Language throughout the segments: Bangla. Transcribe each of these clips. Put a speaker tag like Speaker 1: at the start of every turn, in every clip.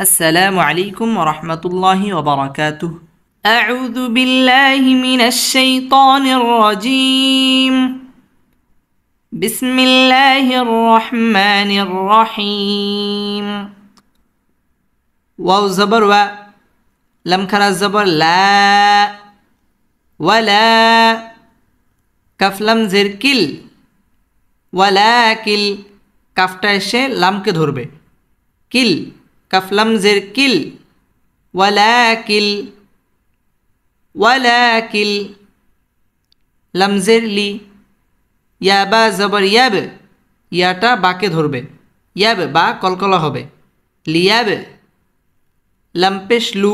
Speaker 1: السلام عليكم ورحمة الله وبركاته. أعوذ بالله من الشيطان الرجيم. بسم الله الرحمن الرحيم. واو زبر و، لم خرا زبر لا، ولا কাফ লাম জের কিল, ওয়ালাকিল কাফটা এসে লামকে ধরবে, কিল কাফ লাম জের কিল, ওয়ালাকিল ওয়ালাকিল লাম জের লি, ইয়া বা জবর ইয়াব, ইয়াটা বাকে ধরবে, ইয়াব বা কলকলা হবে, লিয়াব লাম পেশ লু,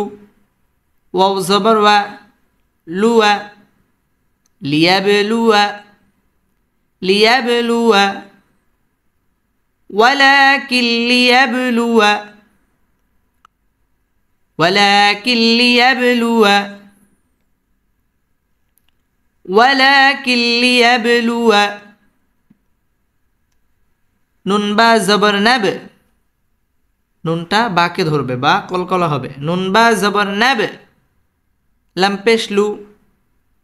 Speaker 1: ওয়াও জবর ওয়া, লুয়া লিয়াবলুয়া লিয়াবলুয়া ওয়ালাকিন লিয়াবলুয়া ওয়ালাকিন লিয়াবলুয়া ওয়ালাকিন লিয়াবলুয়া। নুন বা জবর নাব, নুনটা বাকে ধরবে বা কলকলা হবে, নুন বা জবর নাব, লাম পেশ লু,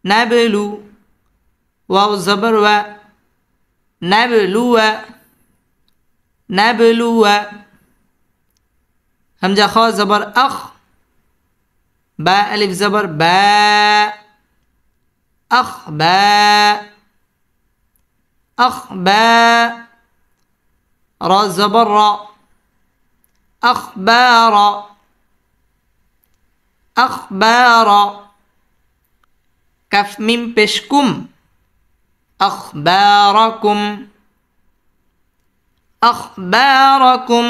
Speaker 1: নাবলু, ওয়াও জবর ওয়া, নাবলুয়া নাবলুয়া। হামজা খ জবর আখ, বা আলিফ জবর বা, আখ বা আখ বা, র জবর র, আখবার আখবার, কাফ মিম পেশ কুম, আখবারাকুম আখবারাকুম।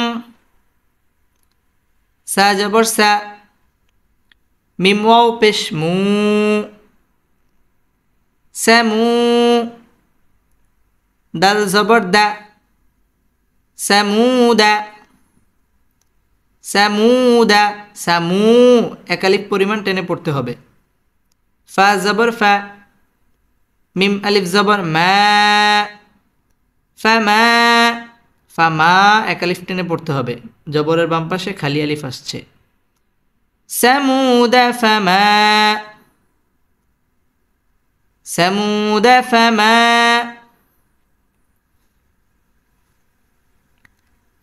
Speaker 1: সা জবর সা, মিম ওয়াও পেশ মু, সামু, দাল জবর দা, সামুদা সামুদা, সামু একালিফ পরিমাণ টেনে পড়তে হবে। ফা জবর ফা, মিম আলিফ জবর মা, ফামা, ফামা একালিফ টেনে পড়তে হবে, জবরের বাম পাশে খালি আলিফ আসছে। সামুদা ফামা সামুদা ফামা।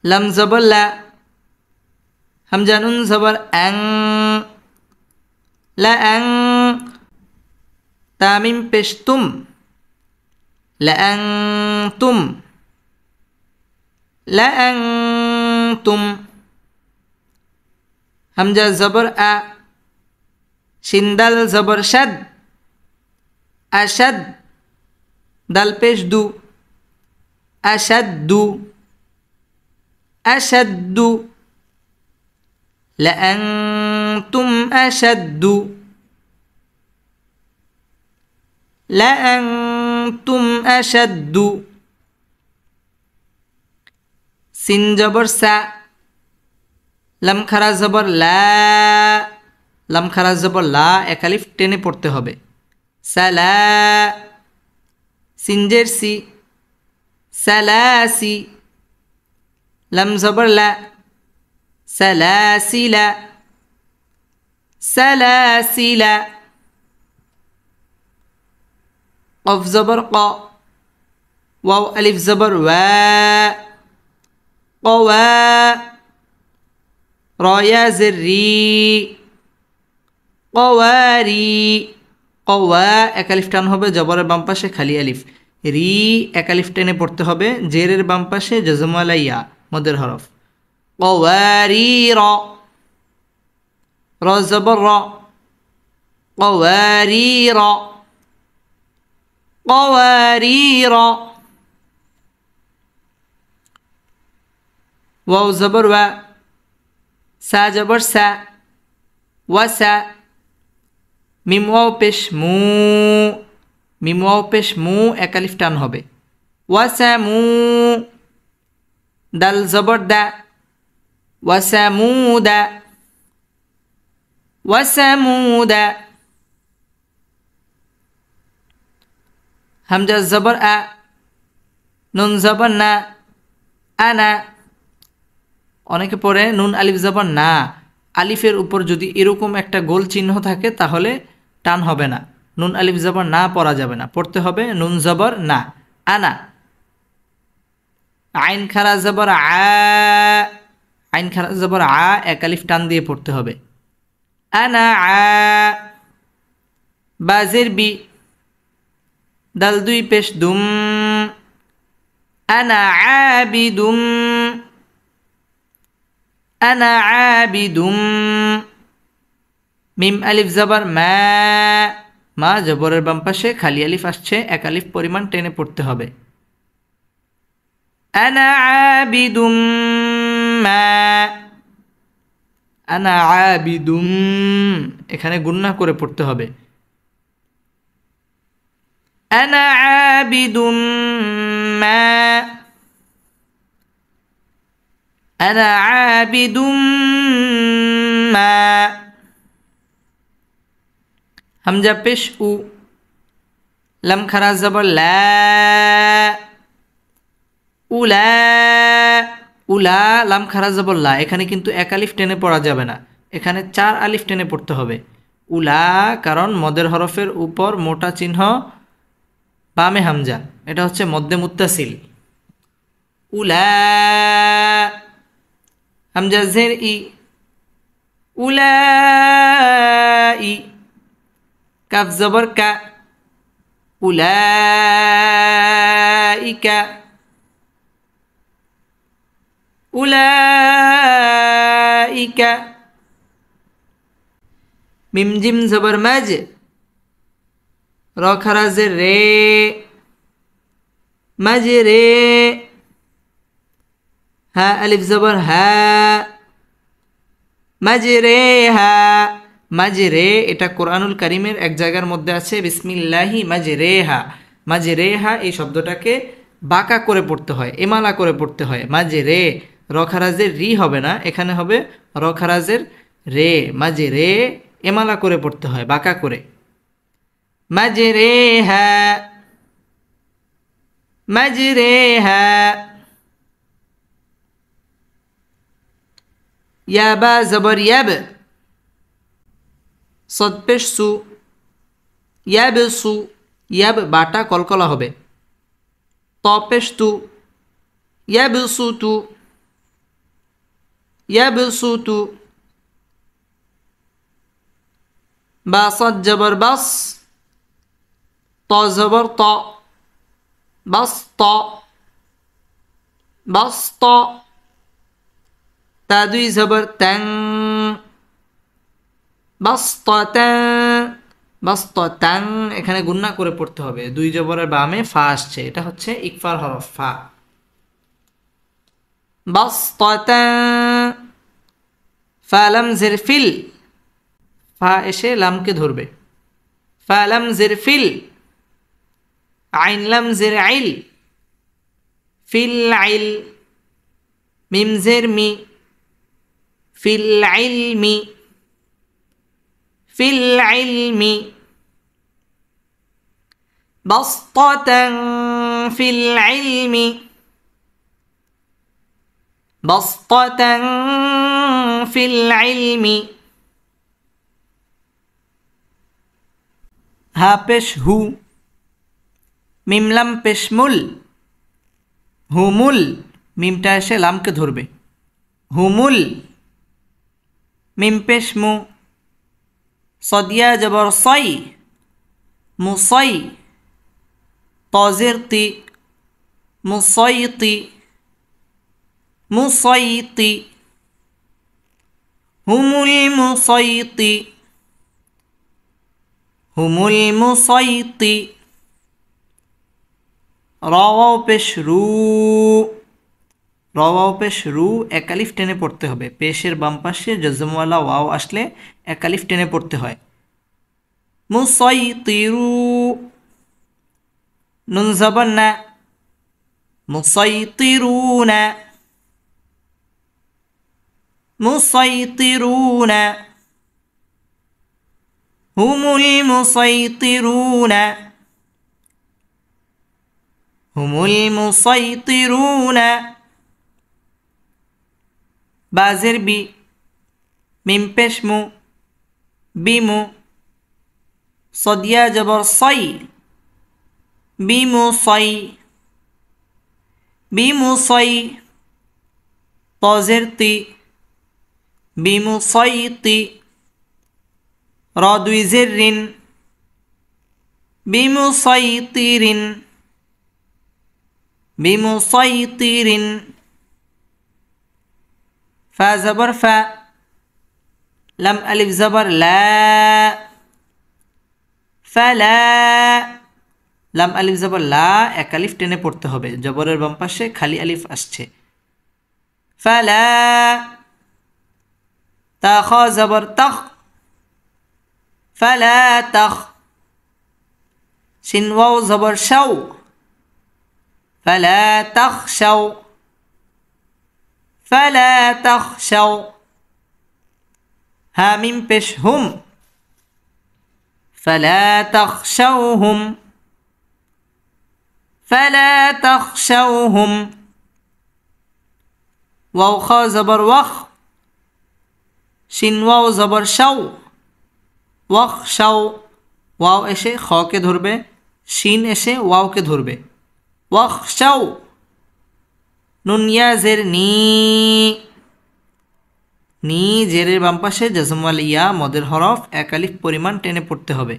Speaker 1: লাম জবর লা, হামজা নুন জবর আং, লা আং, তামিম পেশ তুম, লা আং তুম লা আং তুম। হামজা জবর আ, শিনদাল জবর শাদ, আশাদ, দাল পেশ দু, আশাদ্দু আশাদ্দু, লাআনতুম আশাদ্দু লাআনতুম আশাদ্দু। সিন জবর সা, লাম খারা জবর লা, লাম খারা জবর লা একালিফ টেনে পড়তে হবে, সালা, সিনজের সি, সালাসি, লাম জবর লা, সালাসিলা সালাসিলা। কফ জবর ক, ওয়াও আলিফ জবর ওয়া, কওয়া, র ইয়া জের রি, কওয়ারি, কওয়া একালিফ টান হবে, জবরের বাম পাশে খালি আলিফ, রি একালিফ টেনে পড়তে হবে, জেরের বাম পাশে জজমালা ইয়া মদের হরফ, কওয়ারির, র জবর র, কওয়ারির কওয়ারির। ওয়াও জবর ওয়া, সা জবর সা, ওয়াসা, মিম ওয়াও পেশ মু, মিম ওয়াও পেশ মু একালিফ টান হবে, ওয়াসামু, দাল জবর দা, ওয়াসামুদা ওয়াসামুদা। হামজা জবর আ, নুন জবর না, আনা, অনেকে পড়ে নুন আলিফ জবর না, আলিফের উপর যদি এরকম একটা গোল চিহ্ন থাকে তাহলে টান হবে না, নুন আলিফ জবর না পড়া যাবে না, পড়তে হবে নুন জবর না। আনা, আইন খারা জবর আ, আইন খারা জবর আ, এক আলিফ টান দিয়ে পড়তে হবে। আনা আ, বাজের বি, দাল দুই পেশ দুম, আনা আবিদুম, আনা আবিদুম। মিম আলিফ জবর মা, মা জবরের বাম পাশে খালি আলিফ আসছে, এক আলিফ পরিমাণ টেনে পড়তে হবে। আনা আবিদুম মা, আনা আবিদুম, এখানে গুন্না করে পড়তে হবে। আনা আবিদুম মা, আনা আবিদুম মা। হামজা পেশ উ, লাম খারা জবর লা, উলা, উলা, লাম খারা জবর লা, এখানে কিন্তু এক আলিফ টেনে পড়া যাবে না, এখানে 4 আলিফ টেনে পড়তে হবে। উলা, কারণ মদের হরফের উপর মোটা চিহ্ন বামে হামজা, এটা হচ্ছে মদ্দে মুত্তাসিল। উলা, হামজা জের ই, উলাই, কাফ জবর কা, উলাইকা, উলাইকা। মিম জিম জবর মাজ, র খারা জের রে, মাজ রে। হা আলিফ জবর হা, মাজ রে হা, মাজ রে, এটা কোরআনুল কারিমের এক জায়গার মধ্যে আছে বিসমিল্লাহি মাজ রে হা, মাজ রে হা, এই শব্দটাকে বাঁকা করে পড়তে হয়, এমালা করে পড়তে হয়। মাজ রে, রখারাজের রি হবে না, এখানে হবে রখারাজের রে, মাজ রে, এমালা করে পড়তে হয়, বাঁকা করে। মাজ রে হা, মাজ রে হা। ইয়াবা জবর ইয়াব, সদ পেশ সু, ইয়াব সু, ইয়াব বাটা কলকলা হবে। ত পেশ তু, ইয়াব সু তু, ইয়াব সু তু। বা সদ জবর বাস, ত জবর ত, বাস ত, বাস ত। তা দুই জবর তাং, বাস্ততাং, বাস্ততাং, এখানে গুন্না করে পড়তে হবে, দুই জবরের বামে ফা আসছে, এটা হচ্ছে ইকফার হরফ ফা। বাস্ততাং, ফা লাম জের ফিল, ফা এসে লামকে ধরবে, ফা লাম জের ফিল, আইন লাম জের আইল, ফিল আইল, মিম জের মি, ফিল আইলমি, في العلم، بسطة في العلم، بسطة في العلم। হা পেশ হু, মিম লাম পেশ মুল, হুমুল, মিমটা এসে লামকে ধরবে, হুমুল। মিম পেশ মু, সদিয়া জবর সই, মুসই, তজের তি, মুসইতি, মুসইতি, হুমুল মুসইতি, হুমুল মুসইতি। রওয়াও পেশ রু, রওয়াও পেশ রু, এক আলিফ টেনে পড়তে হবে, পেশের বাম পাশে জজমওয়ালা ওয়াও আসলে এক আলিফ টেনে পড়তে হয়। মুসাইতিরু, নুন জবর না, মুসাইতিরুনা, মুসাইতিরুনা, হুমুল মুসাইতিরুনা, হুমুল মুসাইতিরুনা। বাজের বি মিম পেশ মু বিমু সদিয়া জবর সই বিমু সই বিমু সই তজের তি বিমু সই তি রদুই জেরিন বিমু সই তিরিন বিমু সই তিরিন ফা জবর ফা লাম আলিফ জবর লা ফালা লাম আলিফ জবর লা এক আলিফ টেনে পড়তে হবে জবরের বাম পাশে খালি আলিফ আসছে ফালা তা খ জবর তখ ফালা তখ শিন ওয়াও জবর শাও ফালা তখশাও ফালা তখশাও হা মিম পেশ হুম فلا تخشوهم فلا تخشوهم واو خا زبر وخ শিন ওয়াও জবর শাও ওয়াখ শাও ওয়াও এসে খকে ধরবে শিন এসে ওয়াওকে ধরবে ওয়াখ শাও নুন ইয়া জের নি নি জেরের বাম পাশে জজমওয়াল ইয়া মদের হরফ এক আলিফ পরিমাণ টেনে পড়তে হবে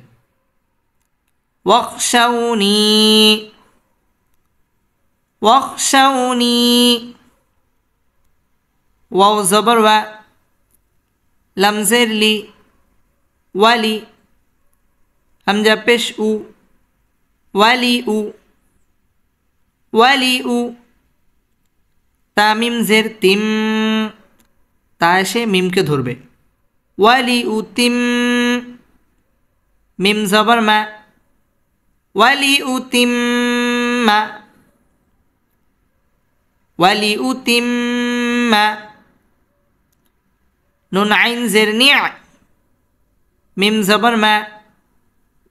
Speaker 1: ওয়াখশাউনি ওয়াখশাউনি ওয়াও জবর ওয়া লাম জের লি ওয়ালি হামজা পেশ উ ওয়ালি উ ওয়ালি উ তামিম জের তিম তা এসে মিমকে ধরবে ওয়ালি উতিম মিম জবর মা ওয়ালি উতিম মা ওয়ালি উতিম মা নুন আইন জের নিয়া মিম জবর মা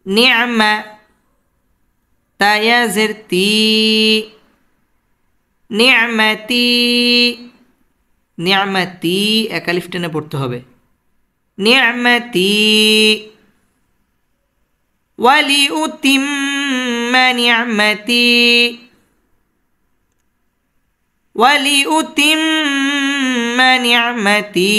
Speaker 1: নিয়ামা তায়া জের তি নিয়ামাতি নিয়ামতি এক আলিফ টেনে পড়তে হবে নিয়ামতি ওয়ালি উতিম্মা নিয়ামতি ওয়ালি উতিম্মা নিয়ামতি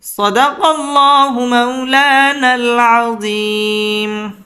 Speaker 1: صدق الله مولانا العظيم